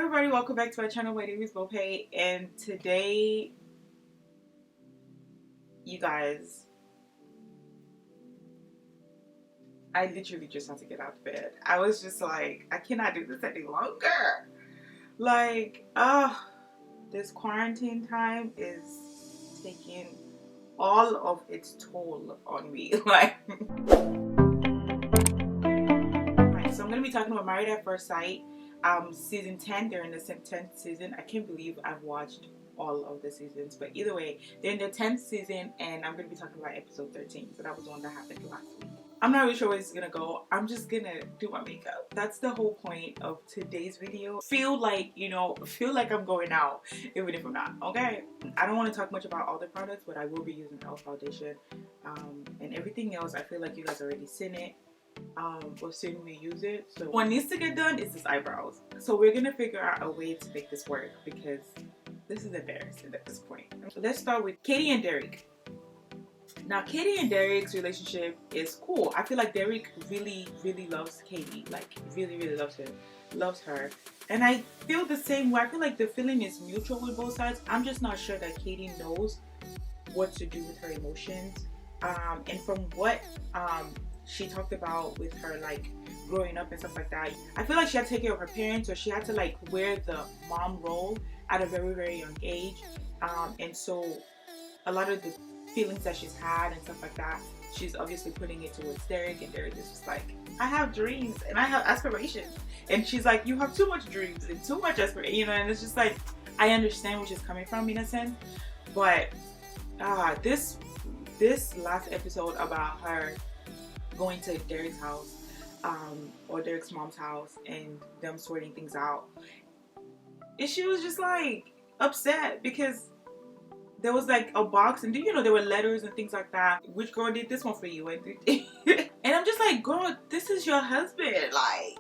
everybody, welcome back to my channel. My name is Mope, and today, you guys, I literally just had to get out of bed. I was just like, I cannot do this any longer. Like, this quarantine time is taking all of its toll on me. Like, right, so I'm gonna be talking about Married at First Sight. Season 10, they're in the 10th season. I can't believe I've watched all of the seasons, but either way, they're in the 10th season, and I'm going to be talking about episode 13. So that was the one that happened last week. I'm not really sure where this is going to go. I'm just going to do my makeup. That's the whole point of today's video. Feel like I'm going out, even if I'm not, okay? I don't want to talk much about all the products, but I will be using e.l.f. foundation, and everything else. I feel like you guys already seen it. Or soon we use it. So what needs to get done is this eyebrows. So we're gonna figure out a way to make this work because this is embarrassing at this point. Let's start with Katie and Derek. Now Katie and Derek's relationship is cool. I feel like Derek really loves Katie, like really loves her, and I feel the same way. I feel like the feeling is mutual with both sides. I'm just not sure that Katie knows what to do with her emotions, and from what she talked about with her like growing up and stuff like that, I feel like she had to take care of her parents, or she had to like wear the mom role at a very young age, and so a lot of the feelings that she's had and stuff like that, she's obviously putting it towards Derek, and Derek is just like, I have dreams and I have aspirations, and she's like, you have too much dreams and too much aspiration, and it's just like, I understand where she's coming from in a sense, but this last episode about her going to Derek's house, or Derek's mom's house, and them sorting things out, and she was just like upset because there was like a box, and there were letters and things like that. Which girl did this one for you? And I'm just like, girl, this is your husband. Like,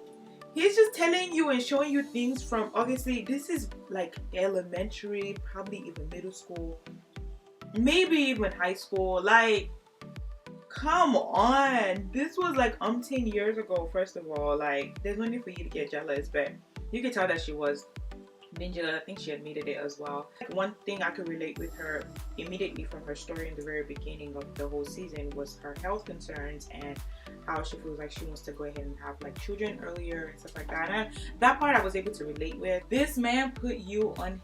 he's just telling you and showing you things from, obviously this is like elementary, probably even middle school, maybe even high school. Like, come on, this was like umpteen years ago. First of all, like, there's no need for you to get jealous, but you could tell that she was being jealous. I think she admitted it as well. One thing I could relate with her immediately from her story in the very beginning of the whole season was her health concerns and how she feels like she wants to go ahead and have like children earlier and stuff like that. And that part I was able to relate with. This man put you on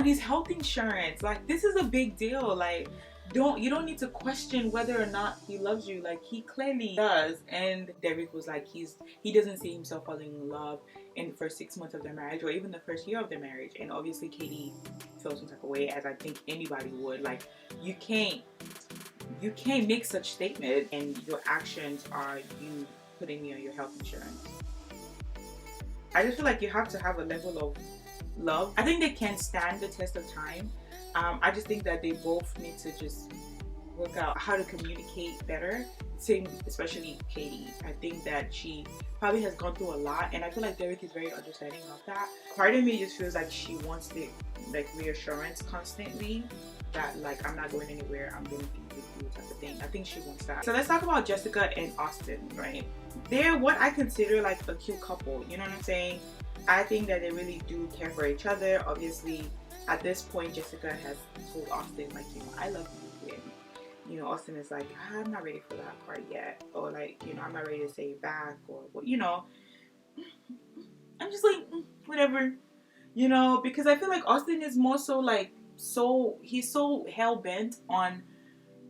his health insurance. Like, this is a big deal. Like, you don't need to question whether or not he loves you. Like, he clearly does. And Derek was like, he doesn't see himself falling in love in the first 6 months of their marriage, or even the first year of their marriage. And obviously Katie felt some type of way, as I think anybody would. Like, you can't make such statement and your actions are you putting me on your health insurance. I just feel like you have to have a level of love. I think they can stand the test of time. I just think that they both need to just work out how to communicate better. Same, especially Katie. I think that she probably has gone through a lot, and I feel like Derek is very understanding of that. Part of me just feels like she wants the like reassurance constantly that like, I'm not going anywhere, I'm gonna be with you type of thing. I think she wants that. So let's talk about Jessica and Austin, right? They're what I consider like a cute couple, you know what I'm saying? I think that they really do care for each other. Obviously, at this point, Jessica has told Austin, like, I love you. And, Austin is like, I'm not ready for that part yet. Or like, I'm not ready to say it back. Or, I'm just like, whatever. Because I feel like Austin is more so like, he's so hell-bent on,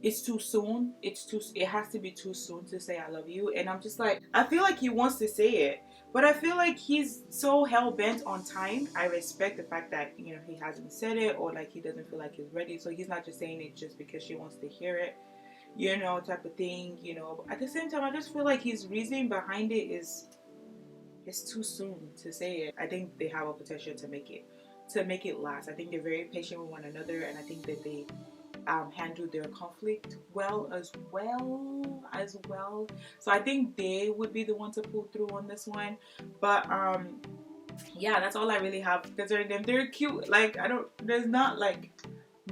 it's too soon. It has to be too soon to say I love you. And I'm just like, I feel like he wants to say it, but I feel like he's so hell-bent on time. I respect the fact that, he hasn't said it, or like he doesn't feel like he's ready. So he's not just saying it just because she wants to hear it, type of thing, But at the same time, I just feel like his reasoning behind it is, it's too soon to say it. I think they have a potential to make it last. I think they're very patient with one another, and I think that they handle their conflict as well. So I think they would be the one to pull through on this one. But yeah, that's all I really have concerning them. They're cute. Like, there's not like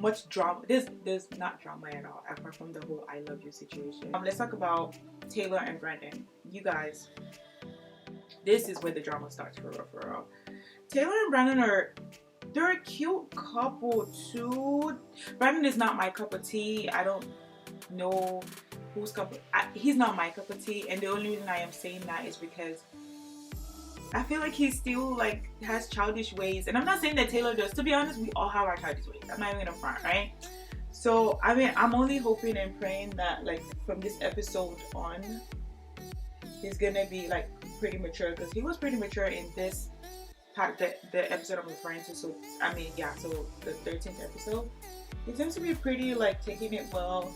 much drama. There's not drama at all, apart from the whole I love you situation. Let's talk about Taylor and Brandon. You guys, this is where the drama starts for real. Taylor and Brandon they're a cute couple too. Brandon is not my cup of tea. I don't know whose he's not my cup of tea, and the only reason I am saying that is because I feel like he still like has childish ways, and I'm not saying that Taylor does. To be honest, we all have our childish ways. I'm not even gonna front, right? So I mean, I'm only hoping and praying that like from this episode on, he's gonna be like pretty mature, because he was pretty mature in this part, the episode I'm referring to. So I mean, yeah. So the 13th episode, he seems to be pretty like taking it well.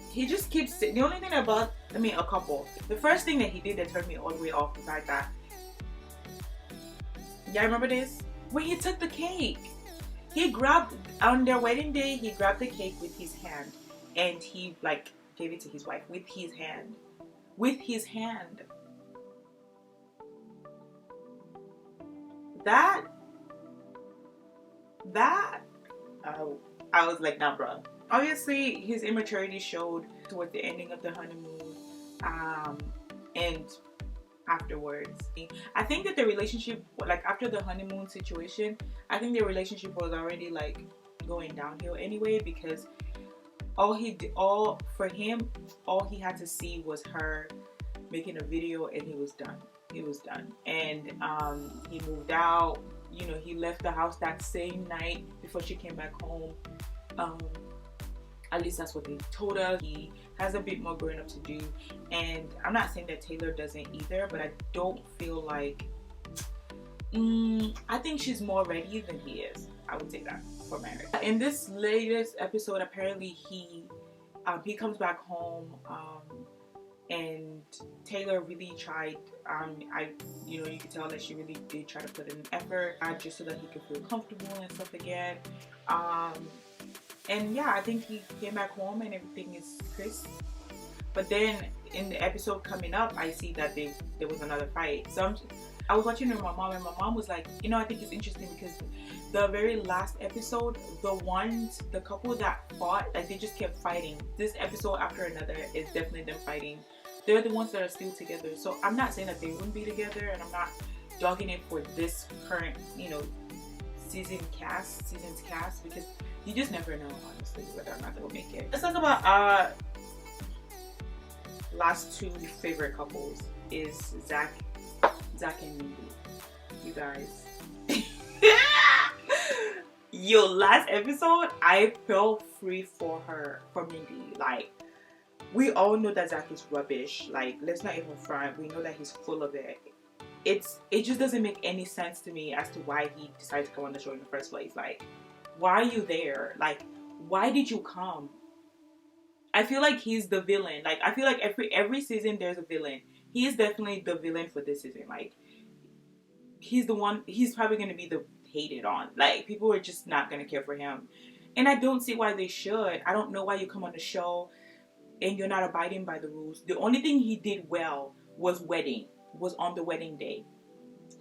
He just keeps the only thing about, I mean, a couple. The first thing that he did that turned me all the way off the fact that, yeah, remember this? When he took the cake, he grabbed, on their wedding day, he grabbed the cake with his hand, and he like gave it to his wife with his hand. With his hand. That I was like, nah, bro. Obviously, his immaturity showed towards the ending of the honeymoon, and afterwards. I think that the relationship, like after the honeymoon situation, I think their relationship was already like going downhill anyway, because all he had to see was her making a video, and he was done. He was done, and he moved out. You know, he left the house that same night before she came back home. At least that's what they told us. He has a bit more growing up to do, and I'm not saying that Taylor doesn't either, but I don't feel like I think she's more ready than he is. I would say that for marriage. In this latest episode, apparently he comes back home, and Taylor really tried. You could tell that she really did try to put in an effort, just so that he could feel comfortable and stuff again. And yeah, I think he came back home and everything is crisp. But then in the episode coming up, I see that there was another fight. So I was watching it with my mom, and my mom was like, I think it's interesting because the very last episode, the couple that fought, like they just kept fighting. This episode after another is definitely them fighting. They're the ones that are still together. So I'm not saying that they wouldn't be together, and I'm not dogging it for this current, season's cast, because you just never know, honestly, whether or not they'll make it. Let's talk about our last two favorite couples is Zach and Mindy. You guys. Yo, last episode, I felt free for Mindy. Like, we all know that Zach is rubbish. Like, let's not even front. We know that he's full of it. It just doesn't make any sense to me as to why he decided to come on the show in the first place. Like, why are you there? Like, why did you come? I feel like he's the villain. Like, I feel like every season there's a villain. He is definitely the villain for this season. Like, he's the one. He's probably going to be the hated on. Like, people are just not going to care for him. And I don't see why they should. I don't know why you come on the show and you're not abiding by the rules. The only thing he did well was on the wedding day.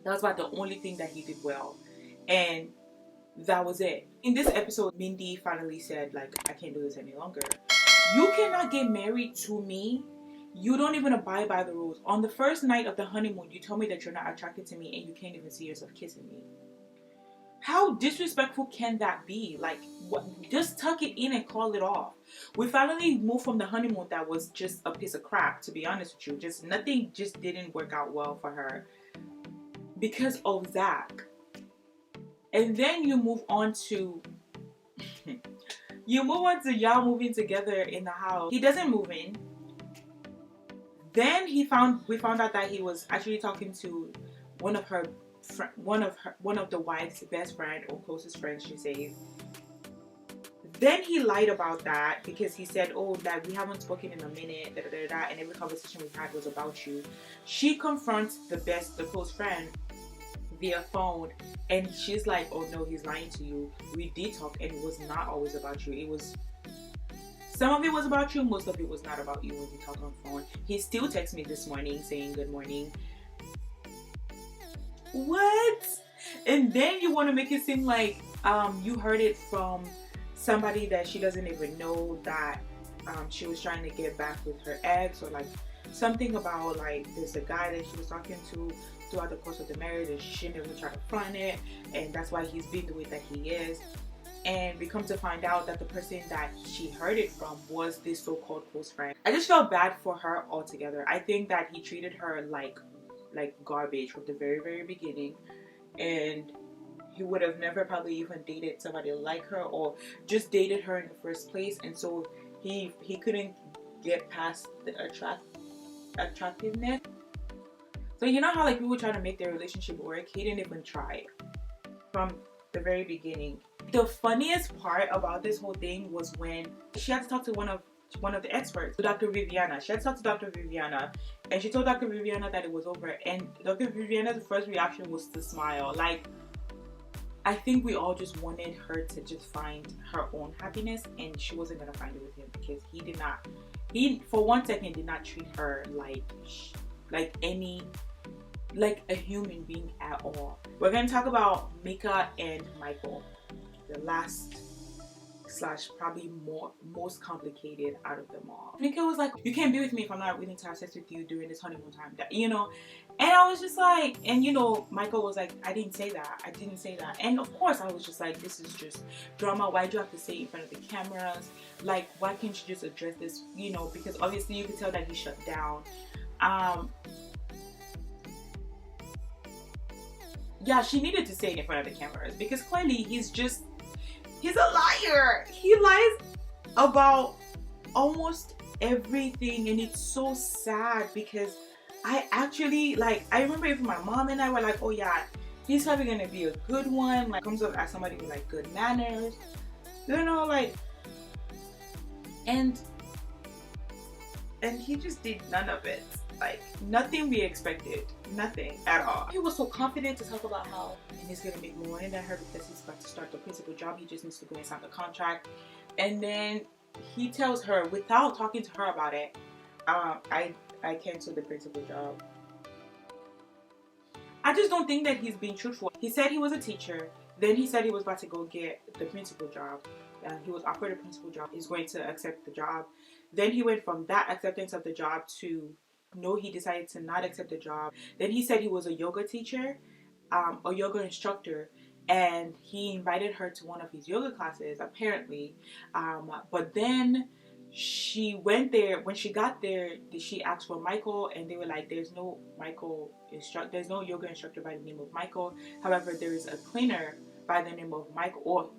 That was about the only thing that he did well. And that was it. In this episode, Mindy finally said, like, I can't do this any longer. You cannot get married to me. You don't even abide by the rules. On the first night of the honeymoon, you told me that you're not attracted to me and you can't even see yourself kissing me. How disrespectful can that be? Like, what? Just tuck it in and call it off. We finally moved from the honeymoon that was just a piece of crap, to be honest with you. Nothing just didn't work out well for her because of Zach. And then you move on to y'all moving together in the house. He doesn't move in. Then we found out that he was actually talking to one of the wife's best friend or closest friends, she says. Then he lied about that because he said, that we haven't spoken in a minute, and every conversation we had was about you. She confronts the close friend via phone, and she's like, oh no, he's lying to you. We did talk, and it was not always about you. Some of it was about you, most of it was not about you when we talk on phone. He still texts me this morning saying good morning. What? And then you want to make it seem like you heard it from somebody that she doesn't even know, that she was trying to get back with her ex, or like something about like there's a guy that she was talking to throughout the course of the marriage, and she never tried to front it, and that's why he's been the way that he is. And we come to find out that the person that she heard it from was this so-called close friend. I just felt bad for her altogether. I think that he treated her like garbage from the very beginning, and he would have never probably even dated somebody like her, or just dated her in the first place. And so he couldn't get past the attractiveness. So you know how like people try to make their relationship work? He didn't even try from the very beginning. The funniest part about this whole thing was when she had to talk to one of the experts, Dr. Viviana. She had to talk to Dr. Viviana, and she told Dr. Viviana that it was over, and Dr. Viviana's first reaction was to smile. Like, I think we all just wanted her to just find her own happiness, and she wasn't gonna find it with him, because he for 1 second did not treat her like a human being at all. We're gonna talk about Vika and Michael, the last / probably most complicated out of them all. Vika was like, you can't be with me if I'm not willing to have sex with you during this honeymoon time, you know. And I was just like, and you know, Michael was like, I didn't say that. And of course I was just like, this is just drama. Why'd you have to say it in front of the cameras? Like, why can't you just address this, you know? Because obviously you could tell that he shut down. Yeah, she needed to say it in front of the cameras, because clearly he's a liar. He lies about almost everything, and it's so sad, because I remember even my mom and I were like, oh yeah, he's probably gonna be a good one, like comes up as somebody with like good manners, you know, like, and he just did none of it. Like, nothing we expected, nothing at all. He was so confident to talk about how he's gonna make more money than her because he's about to start the principal job. He just needs to go and sign the contract. And then he tells her, without talking to her about it, I canceled the principal job. I just don't think that he's being truthful. He said he was a teacher, then he said he was about to go get the principal job. He was offered a principal job. He's going to accept the job. Then he went from that acceptance of the job to no, he decided to not accept the job. Then he said he was a yoga teacher, a yoga instructor, and he invited her to one of his yoga classes, apparently. But then she went there. When she got there, she asked for Michael, and they were like, there's no yoga instructor by the name of Michael. However, there is a cleaner by the name of Michael, or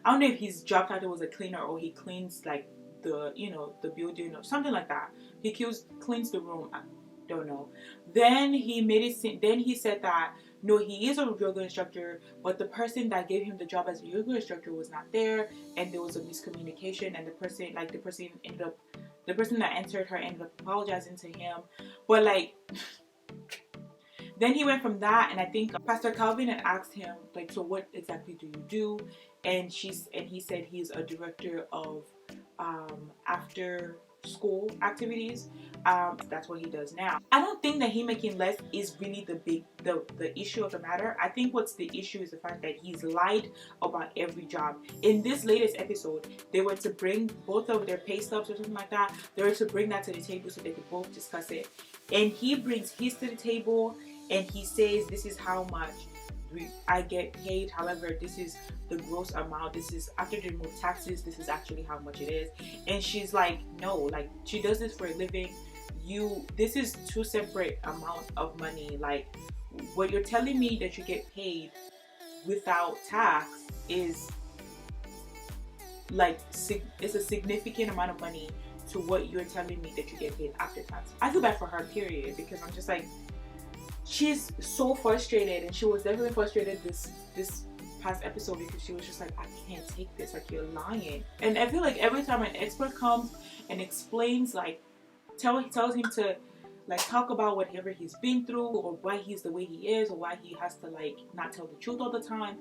I don't know if his job title was a cleaner or he cleans like the building or something like that. He cleans the room. I don't know. Then he said that no, he is a yoga instructor, but the person that gave him the job as a yoga instructor was not there, and there was a miscommunication, and the person that answered her ended up apologizing to him. But like, then he went from that, and I think Pastor Calvin had asked him like, so what exactly do you do? And he said he's a director of after school activities. That's what he does now. I don't think that him making less is really the issue of the matter. I think what's the issue is the fact that he's lied about every job. In this latest episode, they were to bring both of their pay stubs or something like that. They were to bring that to the table so they could both discuss it. And he brings his to the table, and he says, this is how much I get paid. However, this is the gross amount. This is after they remove taxes. This is actually how much it is. And she's like, no, like, she does this for a living. This is two separate amounts of money. Like, what you're telling me that you get paid without tax is like, it's a significant amount of money to what you're telling me that you get paid after tax. I feel bad for her, period, because I'm just like, she's so frustrated, and she was definitely frustrated this past episode, because she was just like, I can't take this, like, you're lying. And I feel like every time an expert comes and explains, like, tells him to like talk about whatever he's been through, or why he's the way he is, or why he has to like not tell the truth all the time,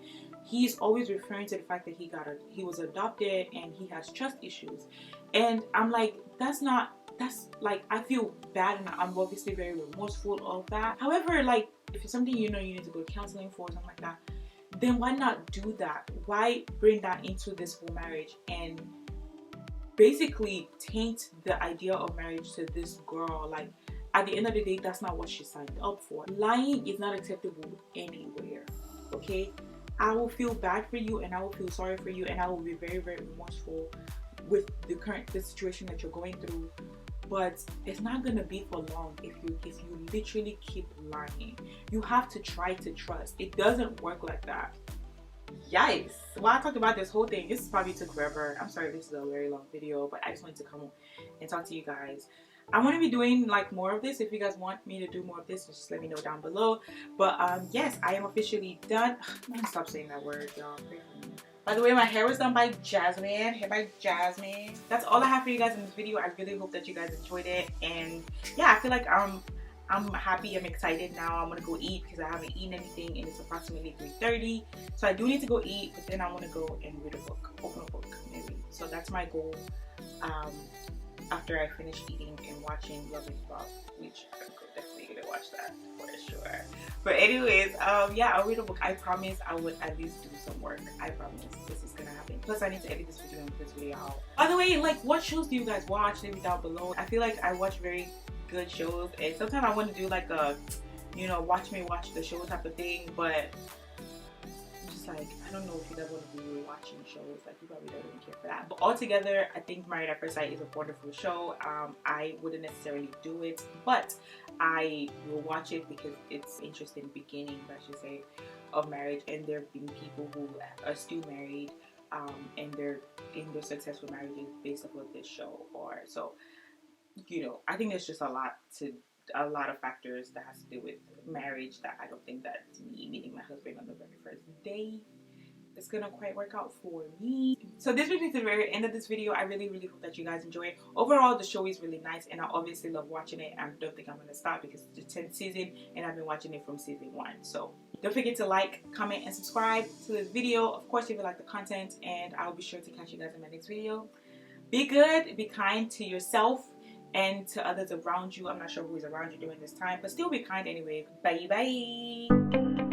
he's always referring to the fact that he was adopted and he has trust issues. And I'm like, that's like, I feel bad, and I'm obviously very remorseful of that. However, like, if it's something you need to go to counseling for, or something like that, then why not do that? Why bring that into this whole marriage and basically taint the idea of marriage to this girl? Like, at the end of the day, that's not what she signed up for. Lying is not acceptable anywhere, okay? I will feel bad for you, and I will feel sorry for you, and I will be very, very remorseful with the situation that you're going through. But it's not gonna be for long if you literally keep lying. You have to try to trust. It doesn't work like that. Yikes. Well, I talked about this whole thing. This probably took forever. I'm sorry this is a very long video, but I just wanted to come and talk to you guys. I want to be doing like more of this. If you guys want me to do more of this, just let me know down below. But yes, I am officially done. I'm gonna stop saying that word, y'all. By the way, my hair was done by Jasmine. Hair by Jasmine. That's all I have for you guys in this video. I really hope that you guys enjoyed it. And yeah, I feel like I'm happy. I'm excited now. I'm gonna go eat because I haven't eaten anything, and it's approximately 3:30. So I do need to go eat, but then I want to go and read a book, open a book, maybe. So that's my goal. After I finish eating and watching Love and Love, which I'm definitely gonna watch that for sure. But anyways, yeah, I'll read a book. I promise I would at least do some work. I promise this is gonna happen. Plus, I need to edit this video and put this video out. By the way, like, what shows do you guys watch? Leave it down below. I feel like I watch very good shows, and sometimes I want to do like a, you know, watch the show type of thing, but I'm just like, I don't know if you guys want to be watching shows. Like, you probably don't even care for that. But altogether, I think Married at First Sight is a wonderful show. I wouldn't necessarily do it, but I will watch it because it's an interesting beginning, I should say, of marriage. And there have been people who are still married, and they're in their successful marriages based off of this show. Or so, you know, I think there's just a lot of factors that has to do with marriage that I don't think that me meeting my husband on the very first day is gonna quite work out for me. So this brings me to the very end of this video. I really, really hope that you guys enjoy it. Overall, the show is really nice, and I obviously love watching it. I don't think I'm gonna stop because it's the 10th season, and I've been watching it from season 1. So don't forget to like, comment, and subscribe to this video. Of course, if you like the content, and I'll be sure to catch you guys in my next video. Be good, be kind to yourself and to others around you. I'm not sure who is around you during this time, but still be kind anyway. Bye bye.